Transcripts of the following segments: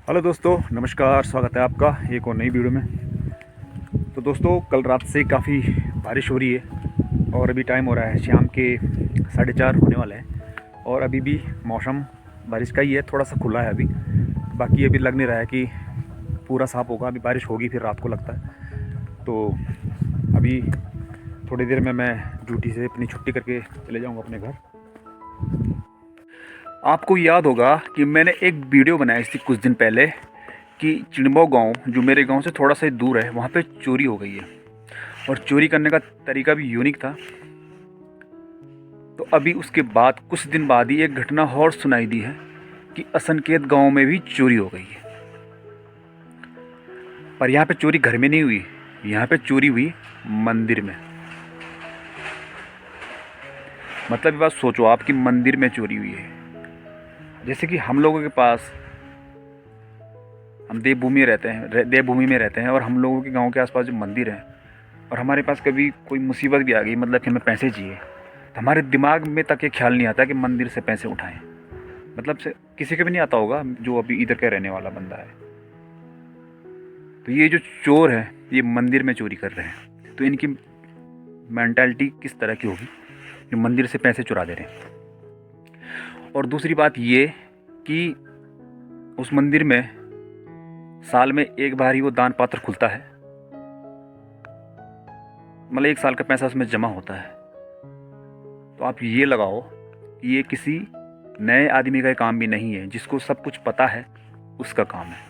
Hello दोस्तों, नमस्कार। स्वागत है आपका एक और नई वीडियो में। तो दोस्तों, कल रात से काफ़ी बारिश हो रही है और अभी टाइम हो रहा है शाम के 4:30 होने वाला है और अभी भी मौसम बारिश का ही है, थोड़ा सा खुला है अभी। बाकी अभी लग नहीं रहा है कि पूरा साफ़ होगा, अभी बारिश होगी फिर रात को लगता है। तो अभी थोड़ी देर में मैं ड्यूटी से अपनी छुट्टी करके चले जाऊँगा अपने घर। आपको याद होगा कि मैंने एक वीडियो बनाई थी कुछ दिन पहले कि चिड़बो गांव, जो मेरे गांव से थोड़ा सा दूर है, वहाँ पे चोरी हो गई है और चोरी करने का तरीका भी यूनिक था। तो अभी उसके बाद कुछ दिन बाद ही एक घटना और सुनाई दी है कि असनकेत गांव में भी चोरी हो गई है। पर यहाँ पे चोरी घर में नहीं हुई, यहाँ पे चोरी हुई मंदिर में। मतलब ये बात सोचो आप कि मंदिर में चोरी हुई है। जैसे कि हम लोगों के पास, हम देवभूमि में रहते हैं और हम लोगों के गांव के आसपास जो मंदिर है और हमारे पास कभी कोई मुसीबत भी आ गई, मतलब कि हमें पैसे चाहिए, तो हमारे दिमाग में तक ये ख्याल नहीं आता कि मंदिर से पैसे उठाएं। मतलब से किसी को भी नहीं आता होगा जो अभी इधर का रहने वाला बंदा है। तो ये जो चोर है ये मंदिर में चोरी कर रहे हैं, तो इनकी मेंटालिटी किस तरह की होगी जो मंदिर से पैसे चुरा दे रहे हैं। और दूसरी बात ये कि उस मंदिर में साल में एक बार ही वो दान पात्र खुलता है, मतलब 1 साल का पैसा उसमें जमा होता है। तो आप ये लगाओ कि ये किसी नए आदमी का काम भी नहीं है, जिसको सब कुछ पता है उसका काम है।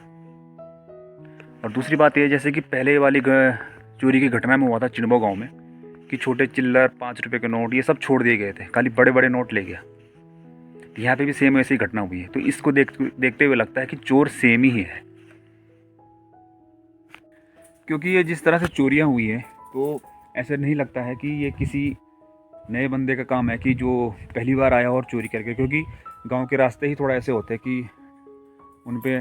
और दूसरी बात ये, जैसे कि पहले वाली चोरी की घटना में हुआ था चिड़बो गांव में, कि छोटे चिल्लर 5 रुपए के नोट ये सब छोड़ दिए गए थे, खाली बड़े बड़े नोट ले गया। तो यहाँ पे भी सेम ऐसी घटना हुई है। तो इसको देखते हुए लगता है कि चोर सेम ही है, क्योंकि ये जिस तरह से चोरियाँ हुई हैं तो ऐसा नहीं लगता है कि ये किसी नए बंदे का काम है कि जो पहली बार आया और चोरी करके। क्योंकि गांव के रास्ते ही थोड़ा ऐसे होते हैं कि उन पे,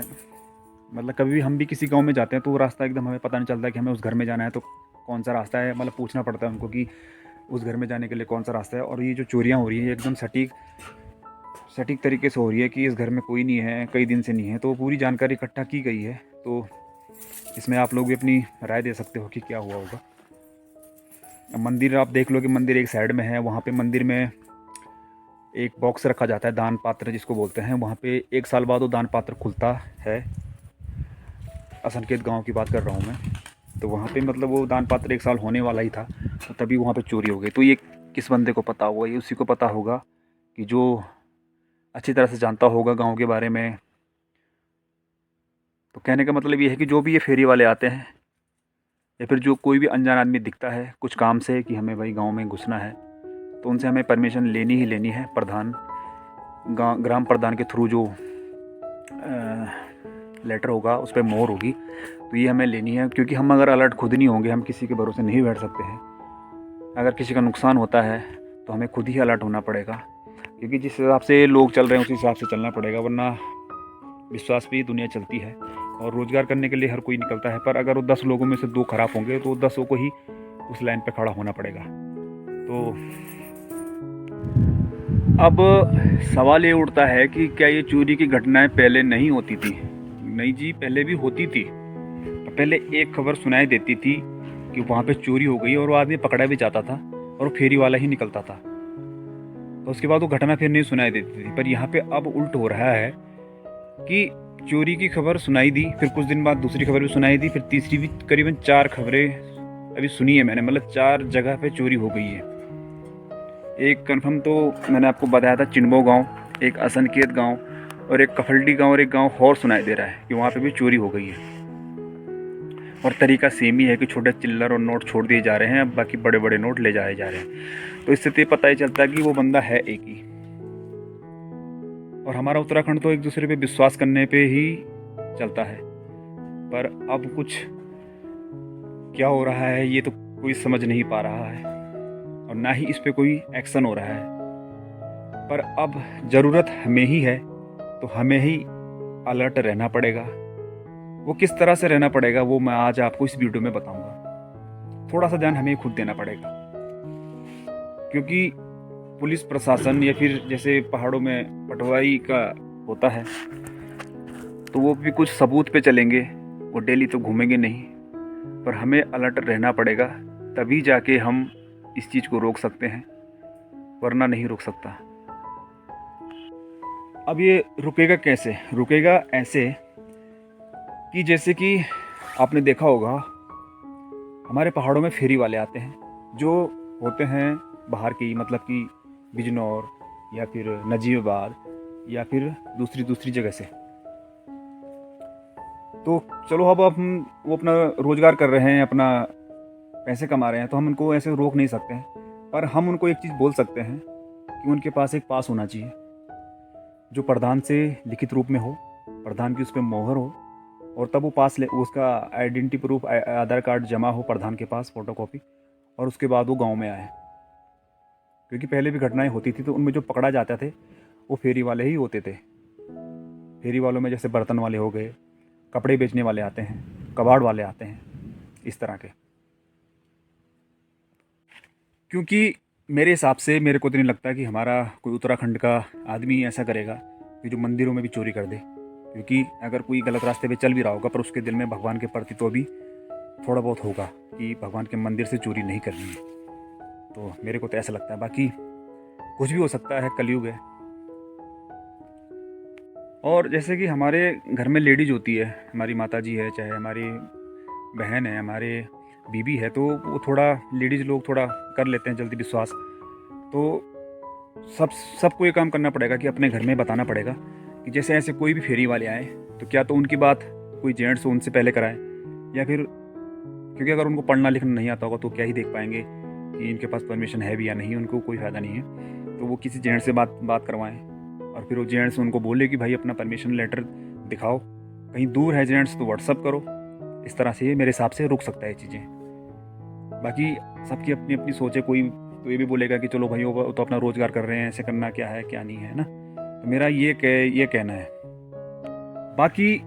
मतलब कभी भी हम भी किसी गांव में जाते हैं तो वो रास्ता एकदम हमें पता नहीं चलता कि हमें उस घर में जाना है तो कौन सा रास्ता है, मतलब पूछना पड़ता है उनको कि उस घर में जाने के लिए कौन सा रास्ता है। और ये जो चोरियाँ हो रही है एकदम सटीक तरीके से हो रही है कि इस घर में कोई नहीं है, कई दिन से नहीं है। तो पूरी जानकारी इकट्ठा की गई है, तो इसमें आप लोग भी अपनी राय दे सकते हो कि क्या हुआ होगा। मंदिर आप देख लो कि मंदिर एक साइड में है, वहाँ पे मंदिर में एक बॉक्स रखा जाता है, दान पात्र जिसको बोलते हैं। वहाँ पे 1 साल बाद वो दान पात्र खुलता है। असनकेत गांव की बात कर रहा हूँ मैं। तो वहाँ पे मतलब वो दान पात्र 1 साल होने वाला ही था, तो तभी वहाँ पे चोरी हो गई। तो ये किस बंदे को पता होगा? ये उसी को पता होगा कि जो अच्छी तरह से जानता होगा गाँव के बारे में। तो कहने का मतलब ये है कि जो भी ये फेरी वाले आते हैं या फिर जो कोई भी अनजान आदमी दिखता है कुछ काम से कि हमें भाई गांव में घुसना है, तो उनसे हमें परमिशन लेनी ही लेनी है। ग्राम प्रधान के थ्रू जो लेटर होगा उस पर मोहर होगी, तो ये हमें लेनी है। क्योंकि हम अगर अलर्ट खुद नहीं होंगे, हम किसी के भरोसे नहीं बैठ सकते हैं। अगर किसी का नुकसान होता है तो हमें खुद ही अलर्ट होना पड़ेगा, क्योंकि जिस हिसाब से लोग चल रहे हैं उस हिसाब से चलना पड़ेगा, वरना विश्वास पे ही दुनिया चलती है। और रोज़गार करने के लिए हर कोई निकलता है, पर अगर वो 10 लोगों में से 2 खराब होंगे तो 10 को ही उस लाइन पे खड़ा होना पड़ेगा। तो अब सवाल ये उठता है कि क्या ये चोरी की घटनाएं पहले नहीं होती थी? नहीं जी, पहले भी होती थी। पहले एक खबर सुनाई देती थी कि वहाँ पे चोरी हो गई और वो आदमी पकड़ा भी जाता था और वो फेरी वाला ही निकलता था, तो उसके बाद वो घटना फिर नहीं सुनाई देती थी। पर यहाँ पे अब उल्ट हो रहा है कि चोरी की खबर सुनाई दी, फिर कुछ दिन बाद दूसरी खबर भी सुनाई दी, फिर तीसरी भी। करीबन 4 खबरें अभी सुनी है मैंने, मतलब 4 जगह पे चोरी हो गई है। एक कंफर्म तो मैंने आपको बताया था चिड़बो गांव, एक असनकेत गांव और एक कफल्टी गांव, और एक गांव और सुनाई दे रहा है कि वहाँ पे भी चोरी हो गई है। और तरीका सेम ही है कि छोटे चिल्लर और नोट छोड़ दिए जा रहे हैं, अब बाकी बड़े बड़े नोट ले जाए जा रहे हैं। तो इससे तो पता ही चलता है कि वो बंदा है एक ही। और हमारा उत्तराखंड तो एक दूसरे पे विश्वास करने पे ही चलता है, पर अब कुछ क्या हो रहा है ये तो कोई समझ नहीं पा रहा है और ना ही इस पे कोई एक्शन हो रहा है। पर अब ज़रूरत हमें ही है, तो हमें ही अलर्ट रहना पड़ेगा। वो किस तरह से रहना पड़ेगा वो मैं आज आपको इस वीडियो में बताऊंगा। थोड़ा सा ध्यान हमें खुद देना पड़ेगा, क्योंकि पुलिस प्रशासन या फिर जैसे पहाड़ों में पटवारी का होता है, तो वो भी कुछ सबूत पे चलेंगे, वो डेली तो घूमेंगे नहीं। पर हमें अलर्ट रहना पड़ेगा, तभी जाके हम इस चीज़ को रोक सकते हैं, वरना नहीं रोक सकता। अब ये रुकेगा कैसे? रुकेगा ऐसे कि जैसे कि आपने देखा होगा हमारे पहाड़ों में फेरी वाले आते हैं, जो होते हैं बाहर की, मतलब कि बिजनौर या फिर नजीबाबाद या फिर दूसरी जगह से। तो चलो अब हम वो अपना रोज़गार कर रहे हैं, अपना पैसे कमा रहे हैं, तो हम उनको ऐसे रोक नहीं सकते हैं। पर हम उनको एक चीज़ बोल सकते हैं कि उनके पास एक पास होना चाहिए जो प्रधान से लिखित रूप में हो, प्रधान की उस पर मोहर हो, और तब वो पास ले, उसका आइडेंटिटी प्रूफ आधार कार्ड जमा हो प्रधान के पास, फोटोकॉपी, और उसके बाद वो गांव में आए। क्योंकि पहले भी घटनाएं होती थी तो उनमें जो पकड़ा जाते थे वो फेरी वाले ही होते थे। फेरी वालों में जैसे बर्तन वाले हो गए, कपड़े बेचने वाले आते हैं, कबाड़ वाले आते हैं, इस तरह के। क्योंकि मेरे हिसाब से मेरे को तो नहीं लगता कि हमारा कोई उत्तराखंड का आदमी ऐसा करेगा कि जो मंदिरों में भी चोरी कर दे। क्योंकि अगर कोई गलत रास्ते पे चल भी रहा होगा पर उसके दिल में भगवान के प्रति तो भी थोड़ा बहुत होगा कि भगवान के मंदिर से चोरी नहीं करनी है। तो मेरे को तो ऐसा लगता है, बाकी कुछ भी हो सकता है, कलयुग है। और जैसे कि हमारे घर में लेडीज होती है, हमारी माता जी है, चाहे हमारी बहन है, हमारे बीबी है, तो वो थोड़ा लेडीज़ लोग थोड़ा कर लेते हैं जल्दी विश्वास। तो सबको ये काम करना पड़ेगा कि अपने घर में बताना पड़ेगा कि जैसे ऐसे कोई भी फेरी वाले आए तो क्या तो उनकी बात कोई जेंट्स उनसे पहले कराए, या फिर क्योंकि अगर उनको पढ़ना लिखना नहीं आता होगा तो क्या ही देख पाएंगे कि इनके पास परमिशन है भी या नहीं, उनको कोई फ़ायदा नहीं है। तो वो किसी जेंट्स से बात करवाएं, और फिर वो जेंट्स उनको बोले कि भाई अपना परमिशन लेटर दिखाओ, कहीं दूर है जेंट्स तो व्हाट्सअप करो। इस तरह से मेरे हिसाब से रुक सकता है चीज़ें। बाकी सबकी अपनी अपनी सोच है, कोई तो ये भी बोलेगा कि चलो भाई वो तो अपना रोज़गार कर रहे हैं, ऐसे करना क्या है क्या नहीं है ना। तो मेरा ये कहना है। बाकी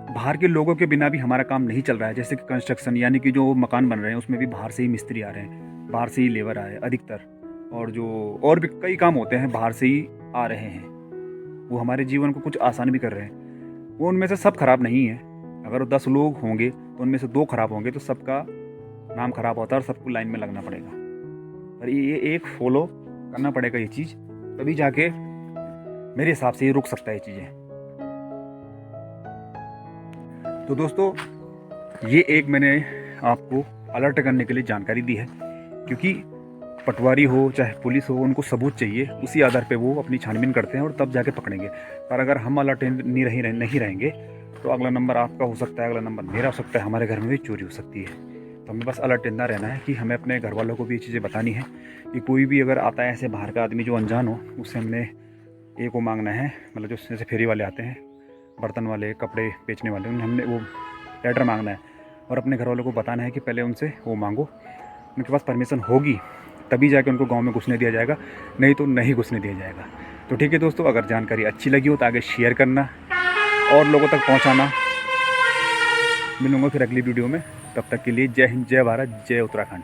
बाहर के लोगों के बिना भी हमारा काम नहीं चल रहा है। जैसे कि कंस्ट्रक्शन, यानी कि जो मकान बन रहे हैं उसमें भी बाहर से ही मिस्त्री आ रहे हैं, बाहर से ही लेबर आ रहे हैं अधिकतर, और भी कई काम होते हैं बाहर से ही आ रहे हैं। वो हमारे जीवन को कुछ आसान भी कर रहे हैं। वो उनमें से सब खराब नहीं है। अगर 10 लोग होंगे तो उनमें से 2 खराब होंगे तो सबका नाम खराब होता है और सबको लाइन में लगना पड़ेगा। और ये एक फॉलो करना पड़ेगा ये चीज़, तभी जाके मेरे हिसाब से ये रुक सकता है ये चीज़ें। तो दोस्तों, ये एक मैंने आपको अलर्ट करने के लिए जानकारी दी है, क्योंकि पटवारी हो चाहे पुलिस हो, उनको सबूत चाहिए, उसी आधार पे वो अपनी छानबीन करते हैं और तब जाके पकड़ेंगे। पर अगर हम अलर्ट नहीं रहेंगे तो अगला नंबर आपका हो सकता है, अगला नंबर मेरा हो सकता है, हमारे घर में भी चोरी हो सकती है। तो हमें बस अलर्ट इतना रहना है कि हमें अपने घर वालों को भी ये चीज़ें बतानी है कि कोई भी अगर आता है ऐसे बाहर का आदमी जो अनजान हो, उससे हमने एक वो मांगना है, मतलब जो जैसे फेरी वाले आते हैं, बर्तन वाले, कपड़े बेचने वाले, हमने वो लेटर मांगना है और अपने घर वालों को बताना है कि पहले उनसे वो मांगो, उनके पास परमिशन होगी तभी जाके उनको गांव में घुसने दिया जाएगा, नहीं तो नहीं घुसने दिया जाएगा। तो ठीक है दोस्तों, अगर जानकारी अच्छी लगी हो तो आगे शेयर करना और लोगों तक पहुंचाना। मिलूंगा फिर अगली वीडियो में, तब तक के लिए जय हिंद, जय भारत, जय उत्तराखंड।